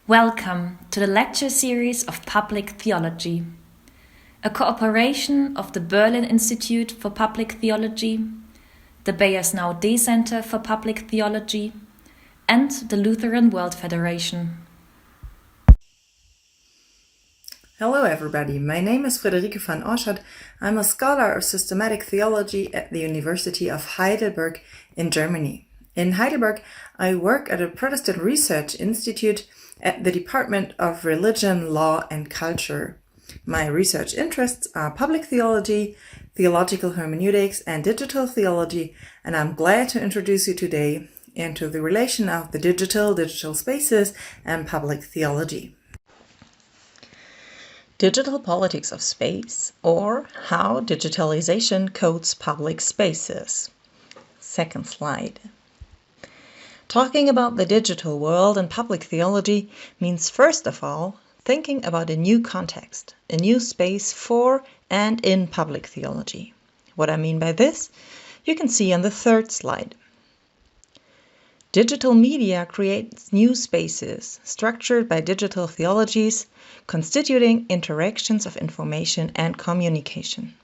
Welcome to the lecture series of Public Theology, a cooperation of the Berlin Institute for Public Theology, the Bayersnau D Center for Public Theology, and the Lutheran World Federation. Hello everybody, my name is Frederike van Oorschot. I'm a scholar of systematic theology at the University of Heidelberg in Germany. In Heidelberg, I work at a Protestant Research Institute at the Department of Religion, Law and Culture. My research interests are public theology, theological hermeneutics and digital theology, and I'm glad to introduce you today into the relation of the digital spaces and public theology. Digital politics of space, or how digitalization codes public spaces. Second slide. Talking about the digital world and public theology means first of all thinking about a new context, a new space for and in public theology. What I mean by this, you can see on the third slide. Digital media creates new spaces structured by digital theologies, constituting interactions of information and communication.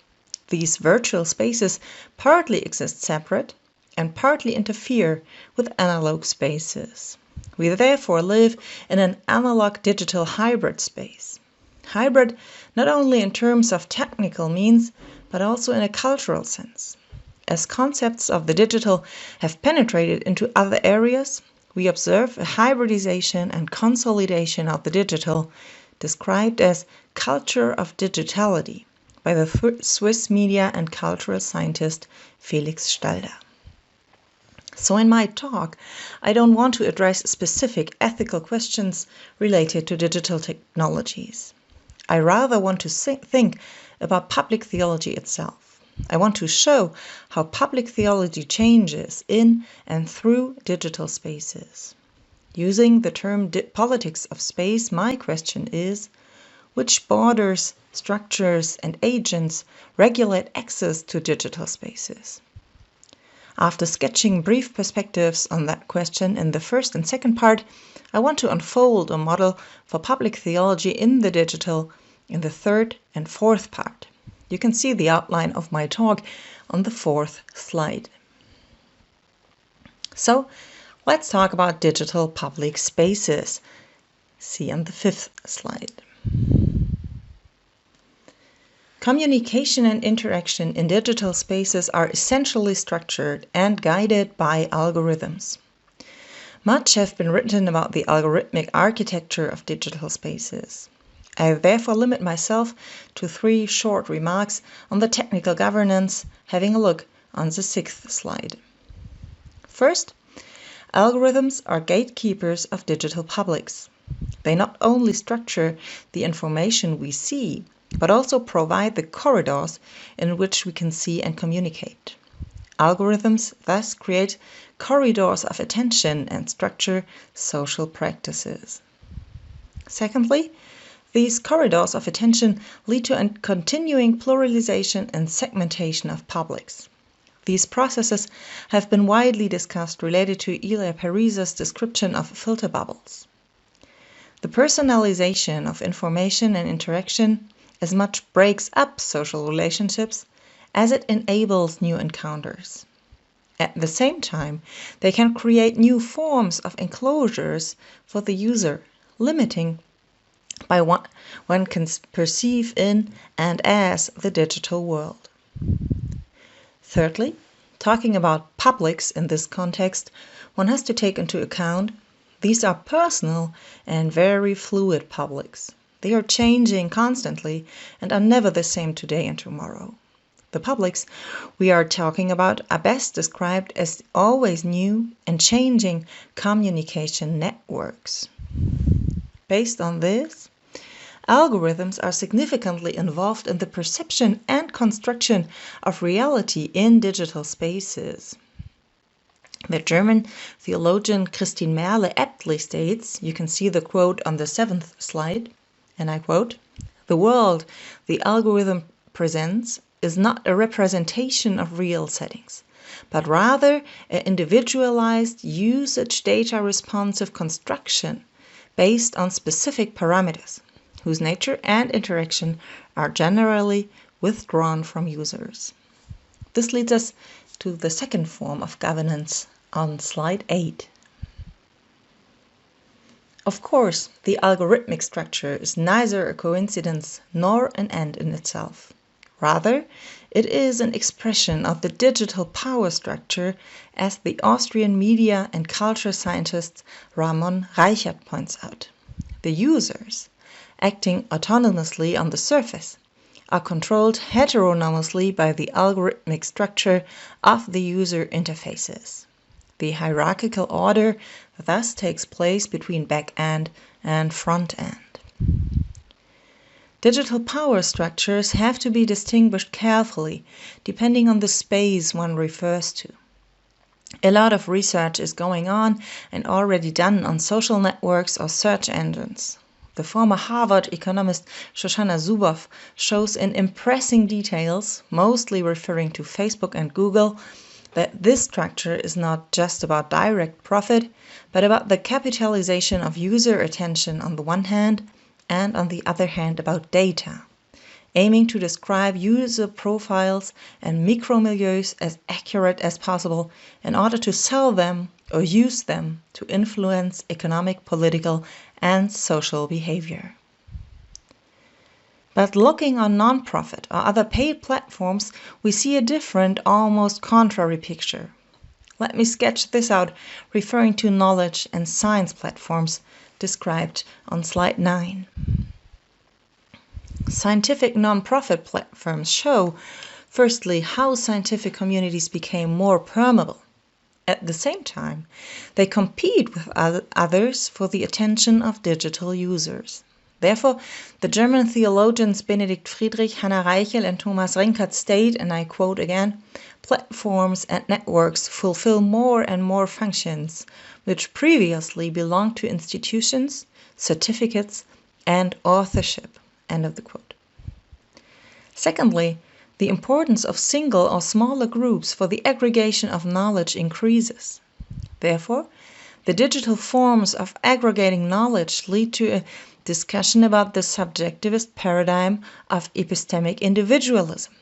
These virtual spaces partly exist separate and partly interfere with analog spaces. We therefore live in an analog-digital hybrid space. Hybrid not only in terms of technical means, but also in a cultural sense. As concepts of the digital have penetrated into other areas, we observe a hybridization and consolidation of the digital, described as culture of digitality by the Swiss media and cultural scientist Felix Stalder. So in my talk, I don't want to address specific ethical questions related to digital technologies. I rather want to think about public theology itself. I want to show how public theology changes in and through digital spaces. Using the term politics of space, my question is, which borders, structures, and agents regulate access to digital spaces? After sketching brief perspectives on that question in the first and second part, I want to unfold a model for public theology in the digital in the third and fourth part. You can see the outline of my talk on the fourth slide. So, let's talk about digital public spaces. See on the fifth slide. Communication and interaction in digital spaces are essentially structured and guided by algorithms. Much has been written about the algorithmic architecture of digital spaces. I therefore limit myself to 3 short remarks on the technical governance, having a look on the 6th slide. First, algorithms are gatekeepers of digital publics. They not only structure the information we see, but also provide the corridors in which we can see and communicate. Algorithms thus create corridors of attention and structure social practices. Secondly, these corridors of attention lead to a continuing pluralization and segmentation of publics. These processes have been widely discussed related to Elia Parise's description of filter bubbles. The personalization of information and interaction as much breaks up social relationships as it enables new encounters. At the same time, they can create new forms of enclosures for the user, limiting by what one can perceive in and as the digital world. Thirdly, talking about publics in this context, one has to take into account these are personal and very fluid publics. They are changing constantly and are never the same today and tomorrow. The publics we are talking about are best described as always new and changing communication networks. Based on this, algorithms are significantly involved in the perception and construction of reality in digital spaces. The German theologian Christine Merle aptly states, you can see the quote on the 7th slide, and I quote, "The world the algorithm presents is not a representation of real settings, but rather an individualized usage data responsive construction based on specific parameters, whose nature and interaction are generally withdrawn from users. This leads us to the second form of governance on slide 8. Of course, the algorithmic structure is neither a coincidence nor an end in itself. Rather, it is an expression of the digital power structure, as the Austrian media and culture scientist Ramon Reichert points out. The users, acting autonomously on the surface, are controlled heteronomously by the algorithmic structure of the user interfaces. The hierarchical order thus takes place between back-end and front-end. Digital power structures have to be distinguished carefully, depending on the space one refers to. A lot of research is going on and already done on social networks or search engines. The former Harvard economist Shoshana Zuboff shows in impressive details, mostly referring to Facebook and Google, that this structure is not just about direct profit, but about the capitalization of user attention on the one hand, and on the other hand about data, aiming to describe user profiles and micromilieus as accurate as possible in order to sell them or use them to influence economic, political, and social behavior. But looking on non-profit or other paid platforms, we see a different, almost contrary picture. Let me sketch this out, referring to knowledge and science platforms described on slide 9. Scientific non-profit platforms show, firstly, how scientific communities became more permeable. At the same time, they compete with others for the attention of digital users. Therefore, the German theologians Benedikt Friedrich, Hannah Reichel, and Thomas Renkert state, and I quote again, "Platforms and networks fulfill more and more functions which previously belonged to institutions, certificates, and authorship." End of the quote. Secondly, the importance of single or smaller groups for the aggregation of knowledge increases. Therefore, the digital forms of aggregating knowledge lead to a discussion about the subjectivist paradigm of epistemic individualism,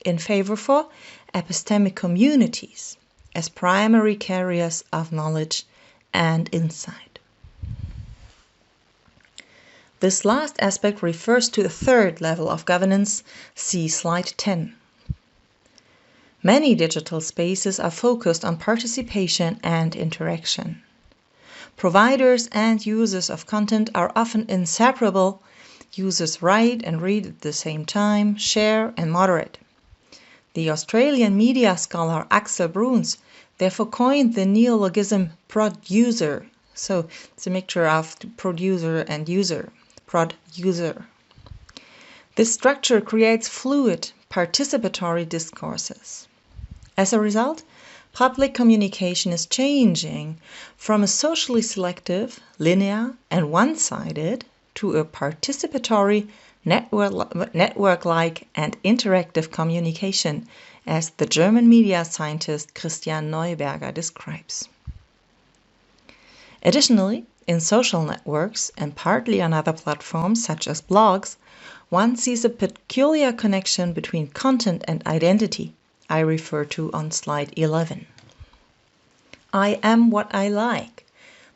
in favor for epistemic communities as primary carriers of knowledge and insight. This last aspect refers to the third level of governance, see slide 10. Many digital spaces are focused on participation and interaction. Providers and users of content are often inseparable. Users write and read at the same time, share and moderate. The Australian media scholar Axel Bruns therefore coined the neologism producer. So it's a mixture of producer and user, producer. This structure creates fluid, participatory discourses. As a result, public communication is changing from a socially selective, linear, and one-sided to a participatory, network-like, and interactive communication, as the German media scientist Christian Neuberger describes. Additionally, in social networks and partly on other platforms such as blogs, one sees a peculiar connection between content and identity, I refer to on slide 11. I am what I like.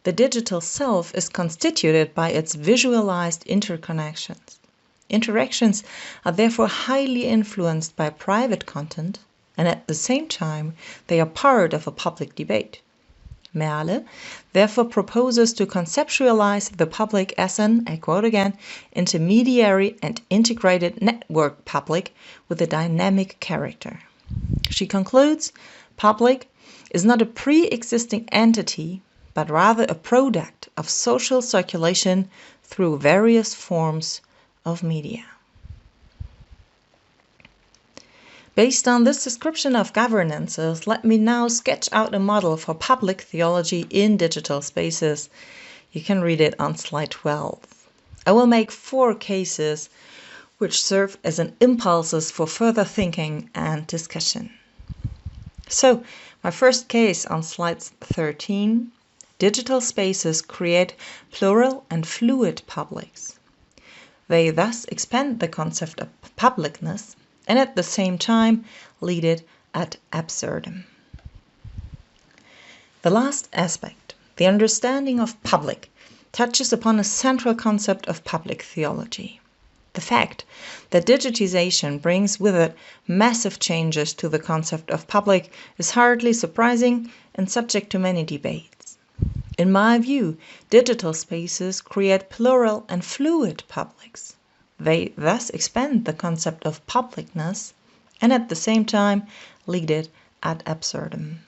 The digital self is constituted by its visualized interconnections. Interactions are therefore highly influenced by private content, and at the same time they are part of a public debate. Merle therefore proposes to conceptualize the public as an, I quote again, intermediary and integrated network public with a dynamic character. She concludes, public is not a pre-existing entity, but rather a product of social circulation through various forms of media. Based on this description of governances, let me now sketch out a model for public theology in digital spaces. You can read it on slide 12. I will make 4 cases which serve as an impulses for further thinking and discussion. So, my first case on slide 13, digital spaces create plural and fluid publics. They thus expand the concept of publicness and at the same time lead it ad absurdum. The last aspect, the understanding of public, touches upon a central concept of public theology. The fact that digitization brings with it massive changes to the concept of public is hardly surprising and subject to many debates. In my view, digital spaces create plural and fluid publics. They thus expand the concept of publicness and at the same time lead it ad absurdum.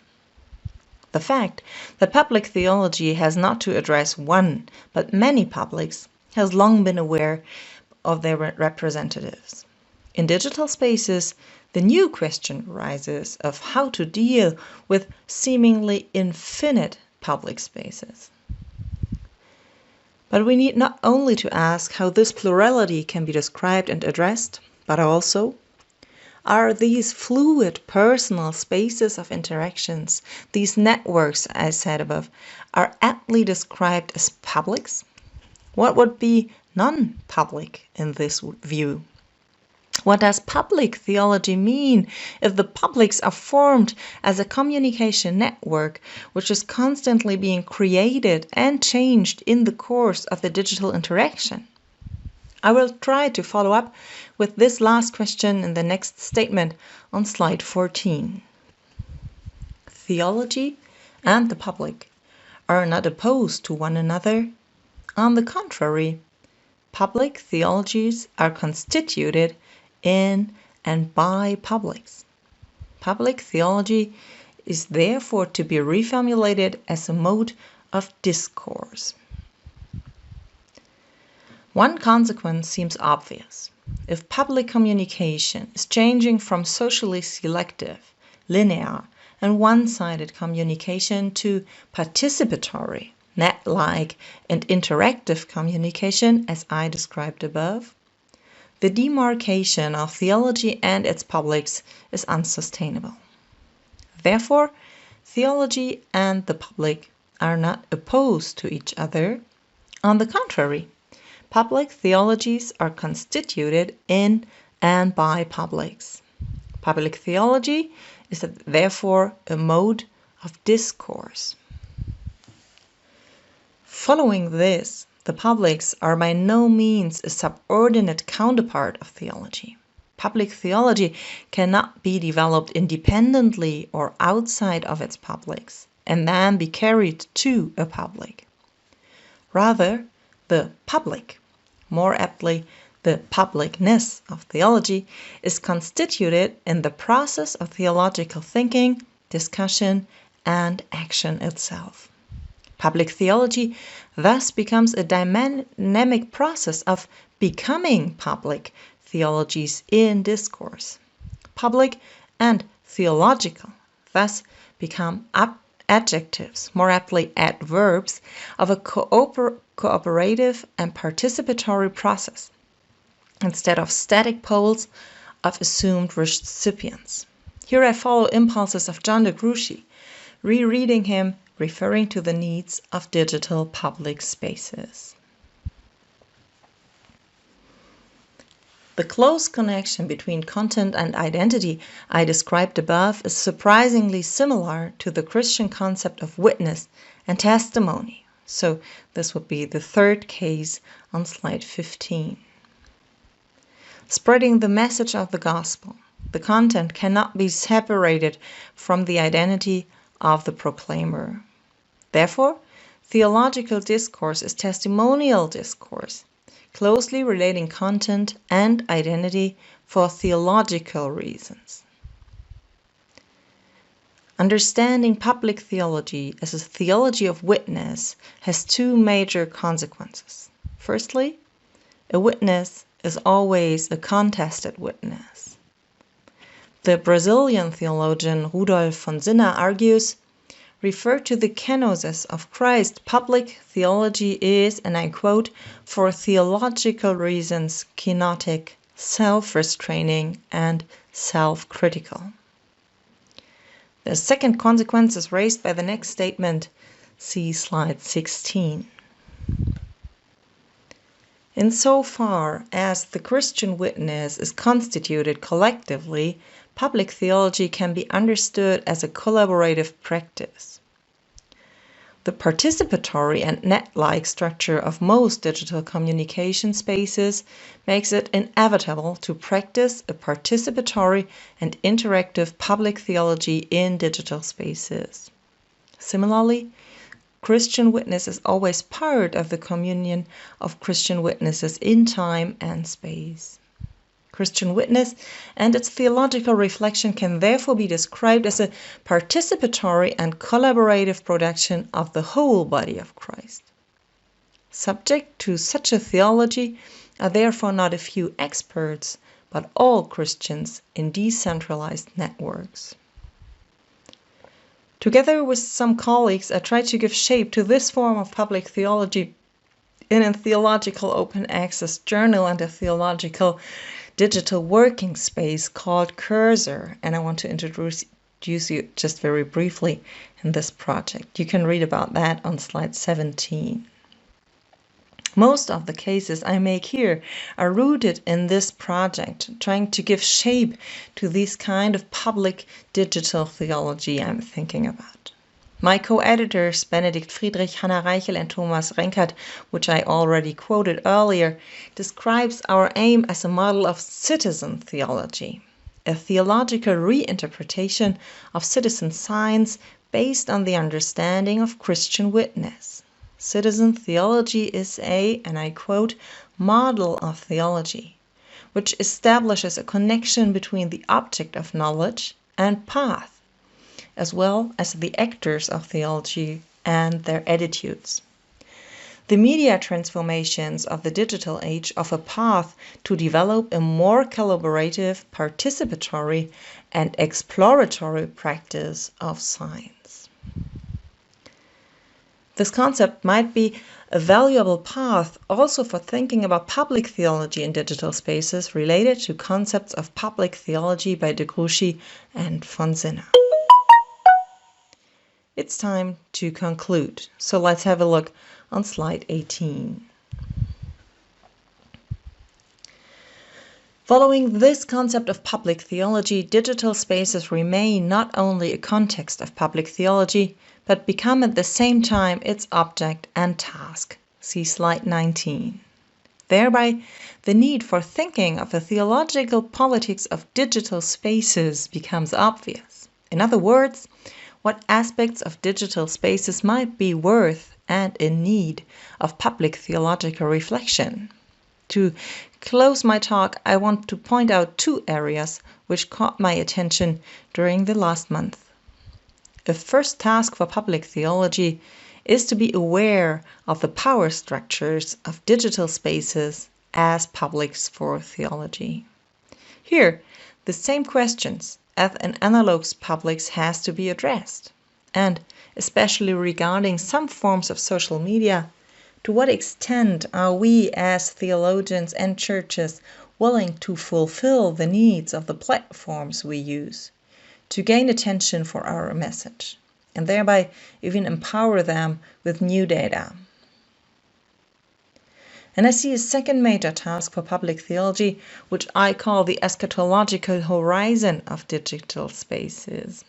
The fact that public theology has not to address one but many publics has long been aware of their representatives. In digital spaces, the new question arises of how to deal with seemingly infinite public spaces. But we need not only to ask how this plurality can be described and addressed, but also, are these fluid personal spaces of interactions, these networks, as said above, are aptly described as publics? What would be non-public in this view? What does public theology mean if the publics are formed as a communication network which is constantly being created and changed in the course of the digital interaction? I will try to follow up with this last question in the next statement on slide 14. Theology and the public are not opposed to one another. On the contrary, public theologies are constituted in and by publics. Public theology is therefore to be reformulated as a mode of discourse. One consequence seems obvious. If public communication is changing from socially selective, linear, and one-sided communication to participatory, net-like, and interactive communication, as I described above, the demarcation of theology and its publics is unsustainable. Therefore, theology and the public are not opposed to each other. On the contrary, public theologies are constituted in and by publics. Public theology is therefore a mode of discourse. Following this, the publics are by no means a subordinate counterpart of theology. Public theology cannot be developed independently or outside of its publics and then be carried to a public. Rather, the public, more aptly the publicness of theology, is constituted in the process of theological thinking, discussion, and action itself. Public theology thus becomes a dynamic process of becoming public theologies in discourse. Public and theological thus become adjectives, more aptly adverbs, of a cooperative and participatory process, instead of static poles of assumed recipients. Here I follow impulses of John de Grouchy, rereading him, referring to the needs of digital public spaces. The close connection between content and identity I described above is surprisingly similar to the Christian concept of witness and testimony. So this would be the third case on slide 15. Spreading the message of the gospel, the content cannot be separated from the identity of the proclaimer. Therefore, theological discourse is testimonial discourse, closely relating content and identity for theological reasons. Understanding public theology as a theology of witness has two major consequences. Firstly, a witness is always a contested witness. The Brazilian theologian Rudolf von Sinner argues, referred to the kenosis of Christ, public theology is, and I quote, for theological reasons kenotic, self-restraining, and self-critical. The second consequence is raised by the next statement. See slide 16. Insofar as the Christian witness is constituted collectively, public theology can be understood as a collaborative practice. The participatory and net-like structure of most digital communication spaces makes it inevitable to practice a participatory and interactive public theology in digital spaces. Similarly, Christian witness is always part of the communion of Christian witnesses in time and space. Christian witness and its theological reflection can therefore be described as a participatory and collaborative production of the whole body of Christ. Subject to such a theology are therefore not a few experts, but all Christians in decentralized networks. Together with some colleagues, I tried to give shape to this form of public theology in a theological open access journal and a theological digital working space called Cursor, and I want to introduce you just very briefly in this project. You can read about that on slide 17. Most of the cases I make here are rooted in this project, trying to give shape to this kind of public digital theology I'm thinking about. My co-editors, Benedikt Friedrich, Hannah Reichel, and Thomas Renkert, which I already quoted earlier, describes our aim as a model of citizen theology, a theological reinterpretation of citizen science based on the understanding of Christian witness. Citizen theology is a, and I quote, model of theology, which establishes a connection between the object of knowledge and path, as well as the actors of theology and their attitudes. The media transformations of the digital age offer a path to develop a more collaborative, participatory, and exploratory practice of science. This concept might be a valuable path also for thinking about public theology in digital spaces related to concepts of public theology by de Gruchy and von Sinner. It's time to conclude, so let's have a look on slide 18. Following this concept of public theology, digital spaces remain not only a context of public theology, but become at the same time its object and task. See slide 19. Thereby, the need for thinking of a theological politics of digital spaces becomes obvious. In other words, what aspects of digital spaces might be worth and in need of public theological reflection. To close my talk, I want to point out two areas which caught my attention during the last month. The first task for public theology is to be aware of the power structures of digital spaces as publics for theology. Here, the same questions as in analog publics has to be addressed, and especially regarding some forms of social media, to what extent are we as theologians and churches willing to fulfill the needs of the platforms we use to gain attention for our message, and thereby even empower them with new data. And I see a second major task for public theology, which I call the eschatological horizon of digital spaces.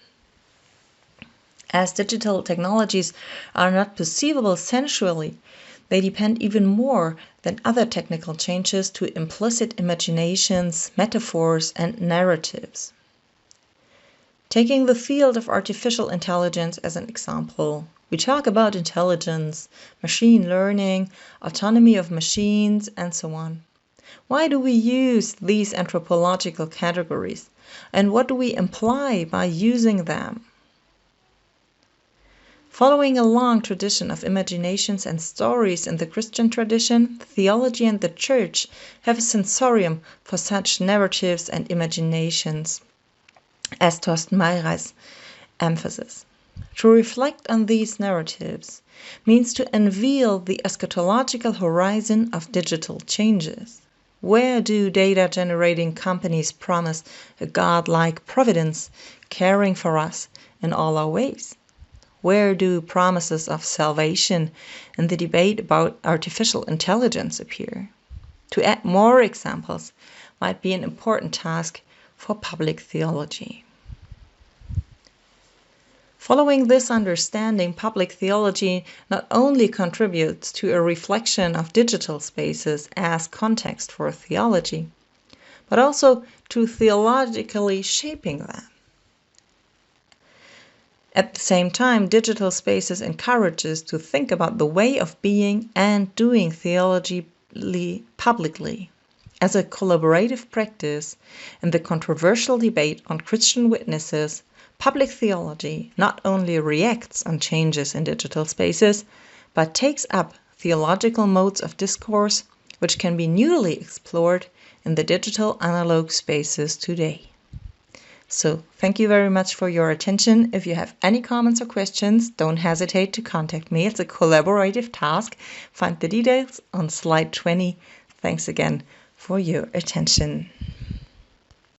As digital technologies are not perceivable sensually, they depend even more than other technical changes to implicit imaginations, metaphors, and narratives. Taking the field of artificial intelligence as an example, we talk about intelligence, machine learning, autonomy of machines, and so on. Why do we use these anthropological categories, and what do we imply by using them? Following a long tradition of imaginations and stories in the Christian tradition, theology and the church have a sensorium for such narratives and imaginations, as Thorsten Mayrei's emphasis. To reflect on these narratives means to unveil the eschatological horizon of digital changes. Where do data-generating companies promise a God-like providence caring for us in all our ways? Where do promises of salvation in the debate about artificial intelligence appear? To add more examples might be an important task for public theology. Following this understanding, public theology not only contributes to a reflection of digital spaces as context for theology, but also to theologically shaping them. At the same time, digital spaces encourage us to think about the way of being and doing theology publicly as a collaborative practice in the controversial debate on Christian witnesses. Public theology not only reacts on changes in digital spaces, but takes up theological modes of discourse which can be newly explored in the digital analog spaces today. So, thank you very much for your attention. If you have any comments or questions, don't hesitate to contact me. It's a collaborative task. Find the details on slide 20. Thanks again for your attention.